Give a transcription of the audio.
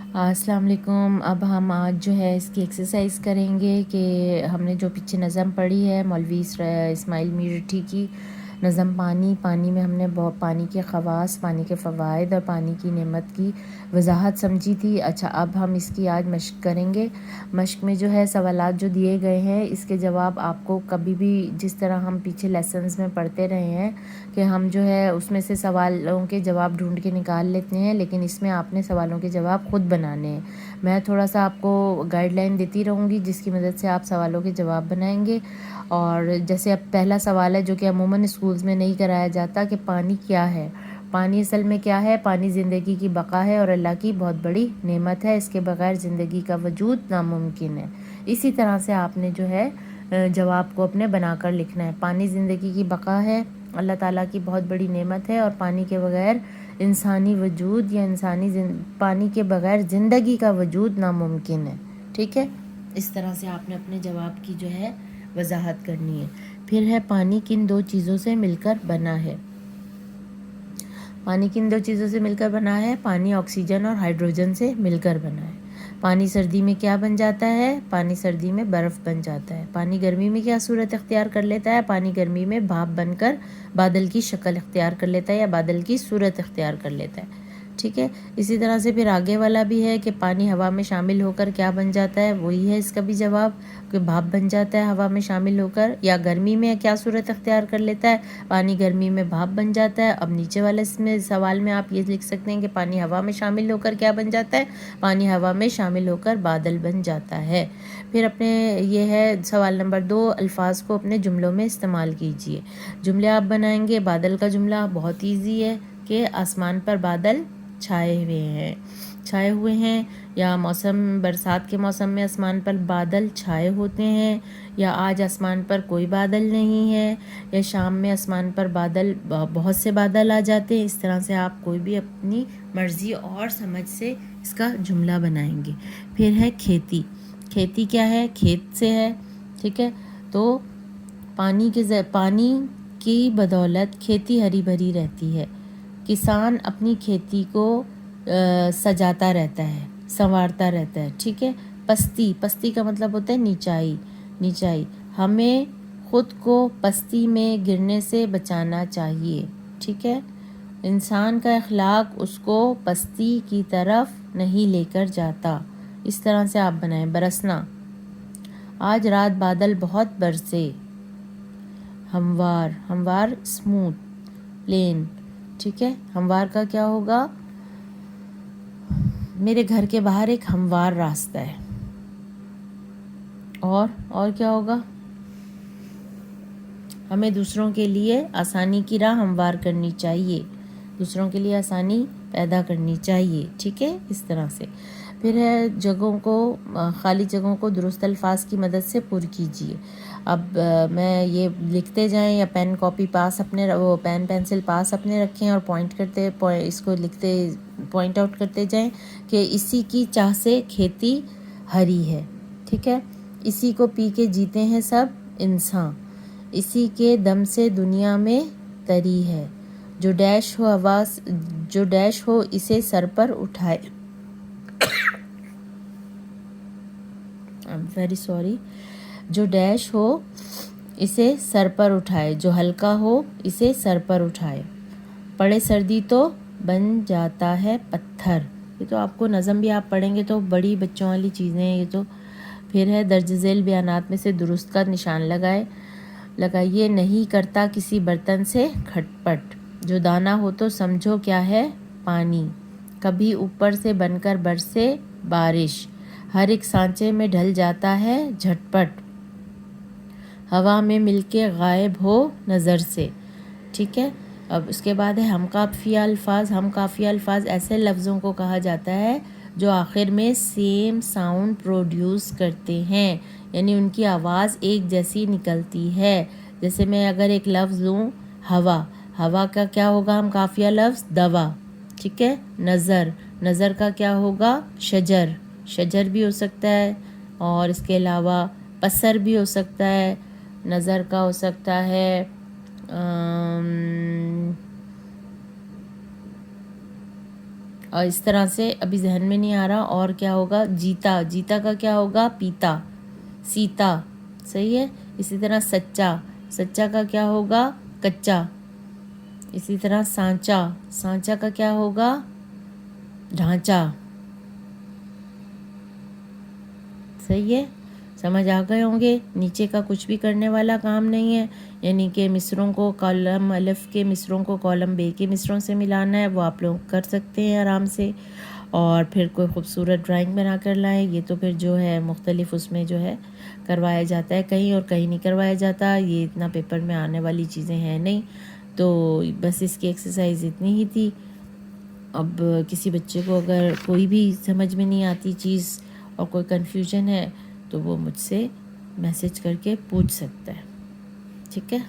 السلام علیکم۔ اب ہم آج جو ہے اس کی ایکسرسائز کریں گے کہ ہم نے جو پیچھے نظم پڑھی ہے مولوی اسماعیل میرٹھی کی نظم پانی میں ہم نے پانی کے خواص، پانی کے فوائد اور پانی کی نعمت کی وضاحت سمجھی تھی۔ اچھا، اب ہم اس کی آج مشق کریں گے۔ مشق میں جو ہے سوالات جو دیے گئے ہیں اس کے جواب آپ کو کبھی بھی جس طرح ہم پیچھے لیسنز میں پڑھتے رہے ہیں کہ ہم جو ہے اس میں سے سوالوں کے جواب ڈھونڈ کے نکال لیتے ہیں، لیکن اس میں آپ نے سوالوں کے جواب خود بنانے ہیں۔ میں تھوڑا سا آپ کو گائیڈ لائن دیتی رہوں گی جس کی مدد سے آپ سوالوں کے جواب بنائیں گے۔ اور جیسے اب پہلا سوال ہے جو کہ عموماً اسکولز میں نہیں کرایا جاتا کہ پانی کیا ہے۔ پانی اصل میں کیا ہے؟ پانی زندگی کی بقا ہے اور اللہ کی بہت بڑی نعمت ہے، اس کے بغیر زندگی کا وجود ناممکن ہے۔ اسی طرح سے آپ نے جو ہے جواب کو اپنے بنا کر لکھنا ہے۔ پانی زندگی کی بقا ہے، اللہ تعالیٰ کی بہت بڑی نعمت ہے اور پانی کے بغیر انسانی وجود یا پانی کے بغیر زندگی کا وجود ناممکن ہے۔ ٹھیک ہے، اس طرح سے آپ نے اپنے جواب کی جو ہے وضاحت کرنی ہے۔ پھر ہے پانی کن دو چیزوں سے مل کر بنا ہے؟ پانی کن دو چیزوں سے مل کر بنا ہے؟ پانی آکسیجن اور ہائیڈروجن سے مل کر بنا ہے۔ پانی سردی میں کیا بن جاتا ہے؟ پانی سردی میں برف بن جاتا ہے۔ پانی گرمی میں کیا صورت اختیار کر لیتا ہے؟ پانی گرمی میں بھاپ بن کر بادل کی شکل اختیار کر لیتا ہے یا بادل کی صورت اختیار کر لیتا ہے۔ ٹھیک ہے، اسی طرح سے پھر آگے والا بھی ہے کہ پانی ہوا میں شامل ہو کر کیا بن جاتا ہے؟ وہی ہے اس کا بھی جواب کہ بھاپ بن جاتا ہے ہوا میں شامل ہو کر۔ یا گرمی میں کیا صورت اختیار کر لیتا ہے؟ پانی گرمی میں بھاپ بن جاتا ہے۔ اب نیچے والے اس میں سوال میں آپ یہ لکھ سکتے ہیں کہ پانی ہوا میں شامل ہو کر کیا بن جاتا ہے؟ پانی ہوا میں شامل ہو کر بادل بن جاتا ہے۔ پھر اپنے یہ ہے سوال نمبر 2، الفاظ کو اپنے جملوں میں استعمال کیجئے۔ جملے آپ بنائیں گے۔ بادل کا جملہ بہت ایزی ہے کہ آسمان پر بادل چھائے ہوئے ہیں، یا برسات کے موسم میں آسمان پر بادل چھائے ہوتے ہیں، یا آج آسمان پر کوئی بادل نہیں ہے، یا شام میں آسمان پر بہت سے بادل آ جاتے ہیں۔ اس طرح سے آپ کوئی بھی اپنی مرضی اور سمجھ سے اس کا جملہ بنائیں گے۔ پھر ہے کھیتی۔ کھیتی کیا ہے؟ کھیت سے ہے۔ ٹھیک ہے، تو پانی کی بدولت کھیتی ہری بھری رہتی ہے۔ کسان اپنی کھیتی کو سجاتا رہتا ہے، سنوارتا رہتا ہے۔ ٹھیک ہے، پستی کا مطلب ہوتا ہے نیچائی۔ ہمیں خود کو پستی میں گرنے سے بچانا چاہیے۔ ٹھیک ہے، انسان کا اخلاق اس کو پستی کی طرف نہیں لے کر جاتا۔ اس طرح سے آپ بنائیں۔ برسنا، آج رات بادل بہت برسے۔ ہموار اسموتھ، پلین۔ ٹھیک ہے، ہموار کا کیا ہوگا؟ میرے گھر کے باہر ایک ہموار راستہ ہے۔ اور کیا ہوگا؟ ہمیں دوسروں کے لیے آسانی کی راہ ہموار کرنی چاہیے، دوسروں کے لیے آسانی پیدا کرنی چاہیے۔ ٹھیک ہے، اس طرح سے۔ پھر ہے خالی جگہوں کو درست الفاظ کی مدد سے پر کیجیے۔ اب میں یہ لکھتے جائیں یا پین پینسل پاس اپنے رکھیں اور اس کو لکھتے پوائنٹ آؤٹ کرتے جائیں کہ اسی کی چاہ سے کھیتی ہری ہے۔ ٹھیک ہے، اسی کو پی کے جیتے ہیں سب انسان، اسی کے دم سے دنیا میں تری ہے، جو ڈیش ہو اسے سر پر اٹھائے۔ جو ڈیش ہو اسے سر پر اٹھائے، جو ہلکا ہو اسے سر پر اٹھائے، پڑے سردی تو بن جاتا ہے پتھر۔ یہ تو آپ کو نظم بھی آپ پڑھیں گے تو بڑی بچوں والی چیزیں ہیں یہ تو۔ پھر ہے درج ذیل بیانات میں سے درست کا نشان لگائیے۔ نہیں کرتا کسی برتن سے کھٹ پٹ، جو دانا ہو تو سمجھو کیا ہے؟ پانی۔ کبھی اوپر سے بن کر برسے بارش، ہر ایک سانچے میں ڈھل جاتا ہے جھٹ پٹ، ہوا میں مل کے غائب ہو نظر سے۔ ٹھیک ہے، اب اس کے بعد ہے ہم قافیہ الفاظ۔ ہم قافیہ الفاظ ایسے لفظوں کو کہا جاتا ہے جو آخر میں سیم ساؤنڈ پروڈیوس کرتے ہیں، یعنی ان کی آواز ایک جیسی نکلتی ہے۔ جیسے میں اگر ایک لفظ لوں ہوا کا کیا ہوگا ہم قافیہ لفظ؟ دوا۔ ٹھیک ہے، نظر کا کیا ہوگا؟ شجر بھی ہو سکتا ہے، اور اس کے علاوہ پسر بھی ہو سکتا ہے۔ نظر کا ہو سکتا ہے اور اس طرح سے ابھی ذہن میں نہیں آ رہا. اور کیا ہوگا؟ جیتا. جیتا کا کیا ہوگا؟ پیتا. سیتا. صحیح ہے. اسی طرح سچا. سچا کا کیا ہوگا؟ کچا. اسی طرح سانچا. سانچا کا کیا ہوگا؟ ڈھانچہ. صحیح ہے. سمجھ آ گئے ہوں گے. نیچے کا کچھ بھی کرنے والا کام نہیں ہے، یعنی کہ مصروں کو کالم الف کے مصروں کو کالم بے کے مصروں سے ملانا ہے، وہ آپ لوگ کر سکتے ہیں آرام سے. اور پھر کوئی خوبصورت ڈرائنگ بنا کر لائیں. یہ تو پھر جو ہے مختلف اس میں جو ہے کروایا جاتا ہے کہیں، اور کہیں نہیں کروایا جاتا. یہ اتنا پیپر میں آنے والی چیزیں ہیں نہیں. تو بس اس کی ایکسرسائز اتنی ہی تھی. اب کسی بچے کو اگر کوئی بھی سمجھ میں نہیں آتی چیز اور کوئی کنفیوژن ہے تو وہ مجھ سے میسج کر کے پوچھ سکتا ہے. ٹھیک ہے.